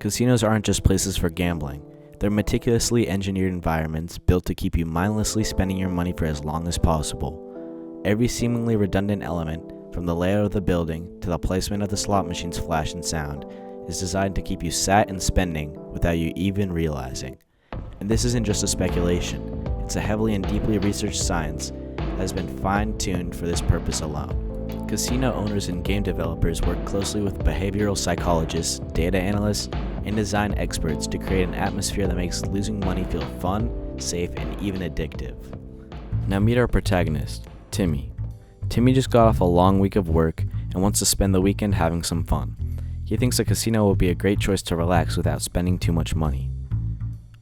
Casinos aren't just places for gambling. They're meticulously engineered environments built to keep you mindlessly spending your money for as long as possible. Every seemingly redundant element, from the layout of the building to the placement of the slot machine's flash and sound, is designed to keep you sat and spending without you even realizing. And this isn't just a speculation. It's a heavily and deeply researched science that has been fine-tuned for this purpose alone. Casino owners and game developers work closely with behavioral psychologists, data analysts, and design experts to create an atmosphere that makes losing money feel fun, safe, and even addictive. Now meet our protagonist, Timmy. Timmy just got off a long week of work and wants to spend the weekend having some fun. He thinks a casino will be a great choice to relax without spending too much money.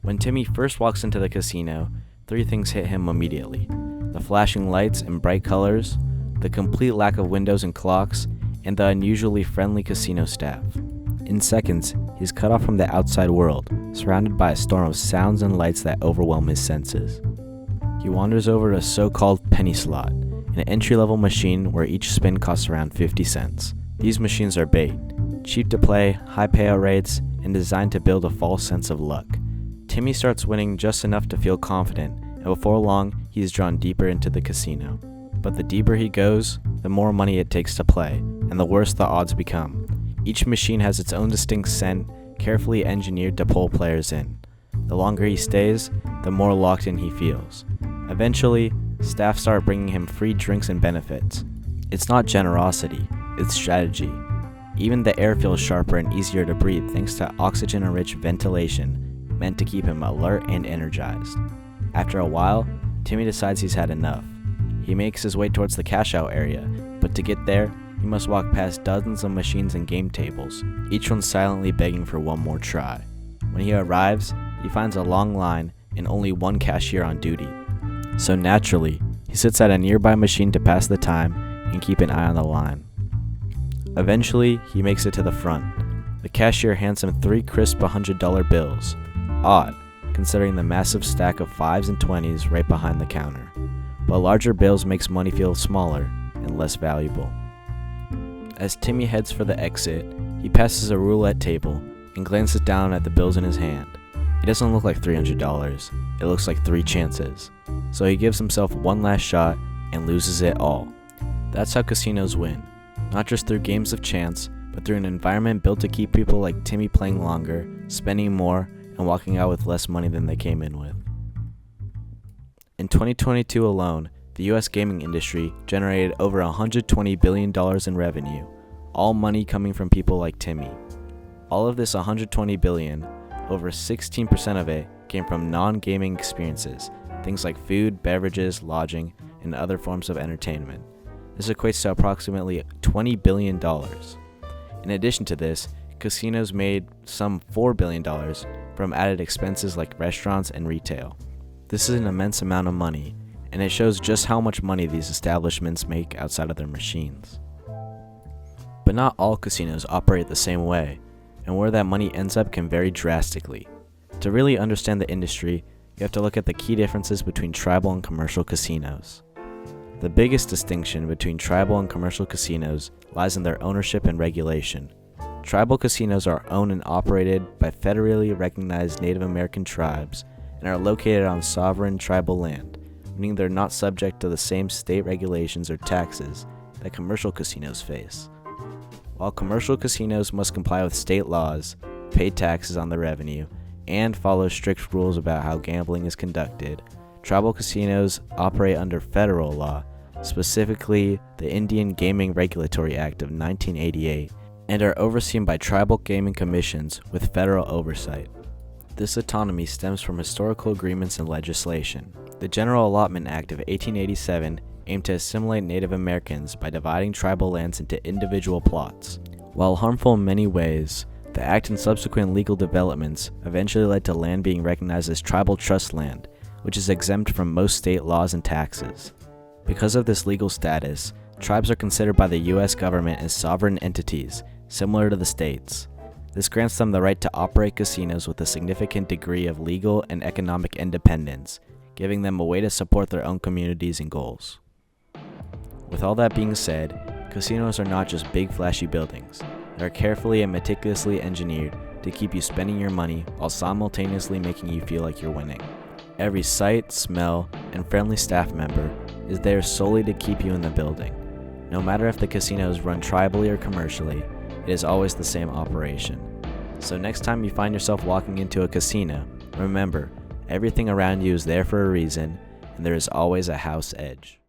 When Timmy first walks into the casino, 3 things hit him immediately: the flashing lights and bright colors, the complete lack of windows and clocks, and the unusually friendly casino staff. In seconds, he's cut off from the outside world, surrounded by a storm of sounds and lights that overwhelm his senses. He wanders over to a so-called penny slot, an entry-level machine where each spin costs around 50 cents. These machines are bait, cheap to play, high payout rates, and designed to build a false sense of luck. Timmy starts winning just enough to feel confident, and before long, he is drawn deeper into the casino. But the deeper he goes, the more money it takes to play, and the worse the odds become. Each machine has its own distinct scent, carefully engineered to pull players in. The longer he stays, the more locked in he feels. Eventually, staff start bringing him free drinks and benefits. It's not generosity, it's strategy. Even the air feels sharper and easier to breathe thanks to oxygen-enriched ventilation meant to keep him alert and energized. After a while, Timmy decides he's had enough. He makes his way towards the cash-out area, but to get there, he must walk past dozens of machines and game tables, each one silently begging for one more try. When he arrives, he finds a long line and only one cashier on duty. So naturally, he sits at a nearby machine to pass the time and keep an eye on the line. Eventually, he makes it to the front. The cashier hands him 3 crisp $100 bills. Odd, considering the massive stack of 5s and 20s right behind the counter. But larger bills makes money feel smaller and less valuable. As Timmy heads for the exit, he passes a roulette table and glances down at the bills in his hand. It doesn't look like $300, it looks like 3 chances. So he gives himself one last shot and loses it all. That's how casinos win, not just through games of chance, but through an environment built to keep people like Timmy playing longer, spending more, and walking out with less money than they came in with. In 2022 alone, the US gaming industry generated over $120 billion in revenue, all money coming from people like Timmy. All of this $120 billion, over 16% of it came from non-gaming experiences, things like food, beverages, lodging, and other forms of entertainment. This equates to approximately $20 billion. In addition to this, casinos made some $4 billion from added expenses like restaurants and retail. This is an immense amount of money, and it shows just how much money these establishments make outside of their machines. But not all casinos operate the same way, and where that money ends up can vary drastically. To really understand the industry, you have to look at the key differences between tribal and commercial casinos. The biggest distinction between tribal and commercial casinos lies in their ownership and regulation. Tribal casinos are owned and operated by federally recognized Native American tribes and are located on sovereign tribal land, meaning they're not subject to the same state regulations or taxes that commercial casinos face. While commercial casinos must comply with state laws, pay taxes on the revenue, and follow strict rules about how gambling is conducted, tribal casinos operate under federal law, specifically the Indian Gaming Regulatory Act of 1988, and are overseen by tribal gaming commissions with federal oversight. This autonomy stems from historical agreements and legislation. The General Allotment Act of 1887 aimed to assimilate Native Americans by dividing tribal lands into individual plots. While harmful in many ways, the act and subsequent legal developments eventually led to land being recognized as tribal trust land, which is exempt from most state laws and taxes. Because of this legal status, tribes are considered by the US government as sovereign entities, similar to the states. This grants them the right to operate casinos with a significant degree of legal and economic independence, giving them a way to support their own communities and goals. With all that being said, casinos are not just big flashy buildings. They are carefully and meticulously engineered to keep you spending your money while simultaneously making you feel like you're winning. Every sight, smell, and friendly staff member is there solely to keep you in the building. No matter if the casino is run tribally or commercially, it is always the same operation. So next time you find yourself walking into a casino, remember, everything around you is there for a reason, and there is always a house edge.